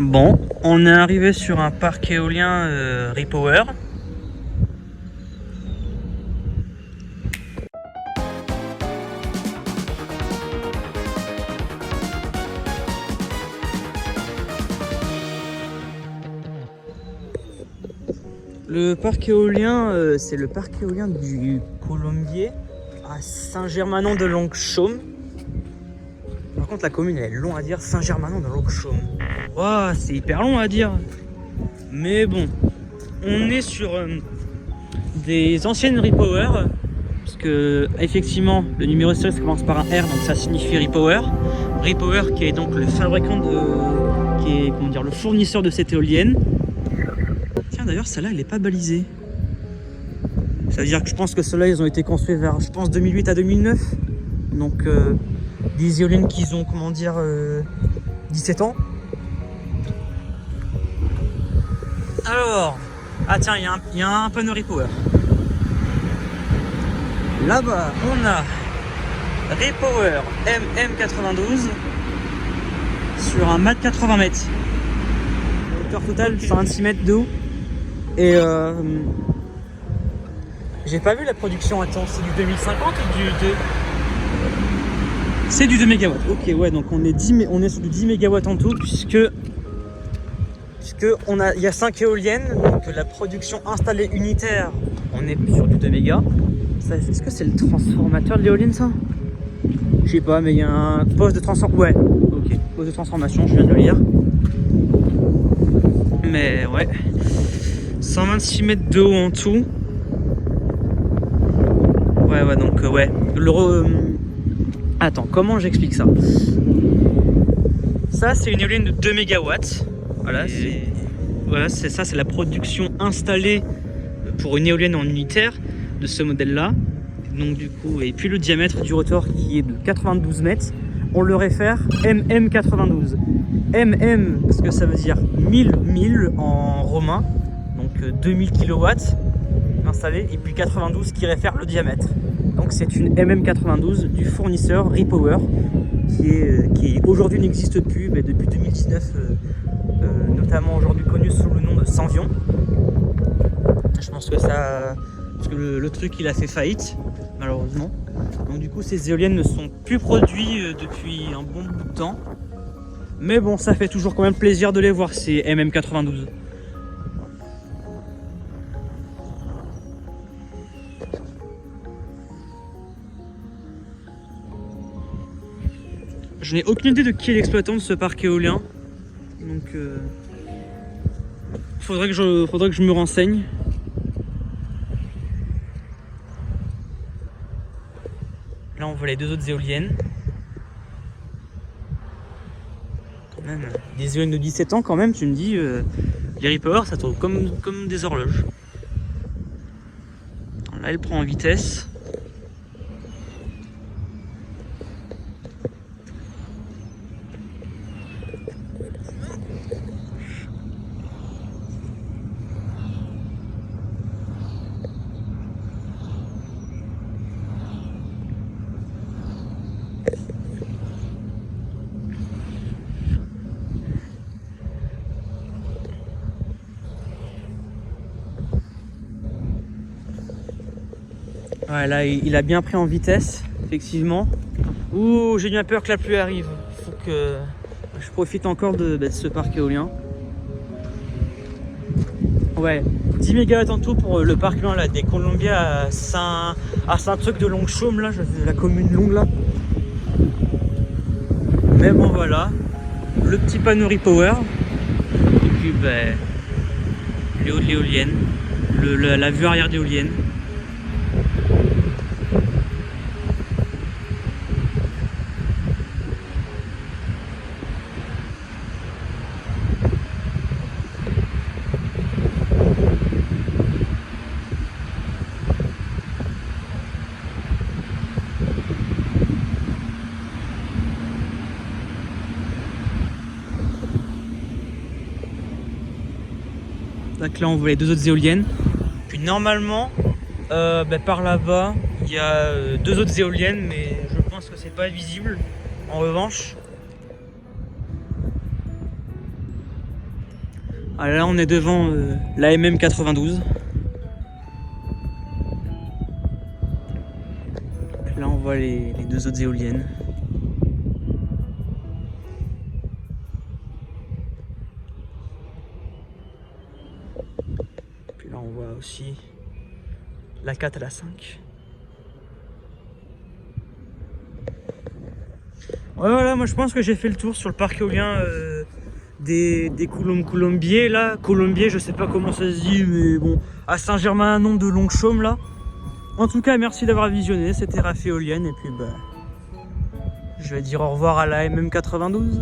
Bon, on est arrivé sur un parc éolien Repower. Le parc éolien, c'est le parc éolien du Colombier à Saint-Germain-de-Longchaume. Par contre, la commune elle est long à dire, Saint-Germain-de-Longchaume. Wow, c'est hyper long à dire. Mais bon, on est sur des anciennes Repower. Parce que, effectivement, le numéro historique commence par un R, donc ça signifie Repower. Repower qui est donc le fabricant de. Qui est, comment dire, le fournisseur de cette éolienne. Tiens, d'ailleurs, celle-là, elle n'est pas balisée. Ça veut dire que je pense que ceux-là, ils ont été construits vers, je pense, 2008 à 2009. Donc, des éoliennes qui ont, comment dire, 17 ans. Alors, ah tiens, il y a un panneau Repower. Là-bas, on a Repower MM92 sur un mat 80 mètres. Hauteur totale 126 mètres de haut. Et j'ai pas vu la production. Attends, c'est du 2050 ou du 2? C'est du 2 MW. Ok, ouais, donc on est sur du 10 MW en tout, puisque il y a 5 éoliennes, donc la production installée unitaire, on est sur du 2 MW. Est-ce que c'est le transformateur de l'éolienne, ça? Je sais pas, mais il y a un poste de transformation. Ouais, ok, poste de transformation, je viens de le lire. Mais ouais, 126 mètres de haut en tout. Ouais, donc ouais. Attends, comment j'explique ça? Ça, c'est une éolienne de 2 MW. Voilà, c'est ça, c'est la production installée pour une éolienne en unitaire de ce modèle-là. Donc du coup, et puis le diamètre du rotor qui est de 92 mètres, on le réfère MM92. MM parce que ça veut dire 1000 en romain, donc 2000 kW installé, et puis 92 qui réfère le diamètre. Donc c'est une MM92 du fournisseur Repower qui aujourd'hui n'existe plus, mais depuis 2019, notamment aujourd'hui connu sous le nom de Sanvion. Je pense que ça, parce que le truc il a fait faillite malheureusement. Donc du coup ces éoliennes ne sont plus produites depuis un bon bout de temps. Mais bon, ça fait toujours quand même plaisir de les voir, ces MM92. Je n'ai aucune idée de qui est l'exploitant de ce parc éolien. Donc faudrait que je me renseigne. Là on voit les deux autres éoliennes. Quand même, des éoliennes de 17 ans quand même, tu me dis, les Repower ça tourne comme des horloges. Là elle prend en vitesse. Ouais, là il a bien pris en vitesse, effectivement. Ouh, j'ai bien peur que la pluie arrive. Faut que je profite encore de ce parc éolien. Ouais, 10 MW en tout pour le parc éolien là, des Colombiers à Saint-Truc-de-Longchaume, là, la commune longue là. Mais bon voilà, le petit panneau Repower. Et puis l'éolienne, la vue arrière d'éolienne. Donc là on voit les deux autres éoliennes. Puis normalement par là-bas il y a deux autres éoliennes, mais je pense que c'est pas visible. En revanche Ah, là on est devant la MM92. Là on voit les deux autres éoliennes. Puis là on voit aussi la 4 et la 5. Ouais, voilà, moi je pense que j'ai fait le tour sur le parc éolien des Colombiers là. Colombier, je sais pas comment ça se dit, mais bon, à Saint-Germain-en-Nom de Longchaume là. En tout cas, merci d'avoir visionné, c'était Raph Éolienne, et puis bah, je vais dire au revoir à la MM92.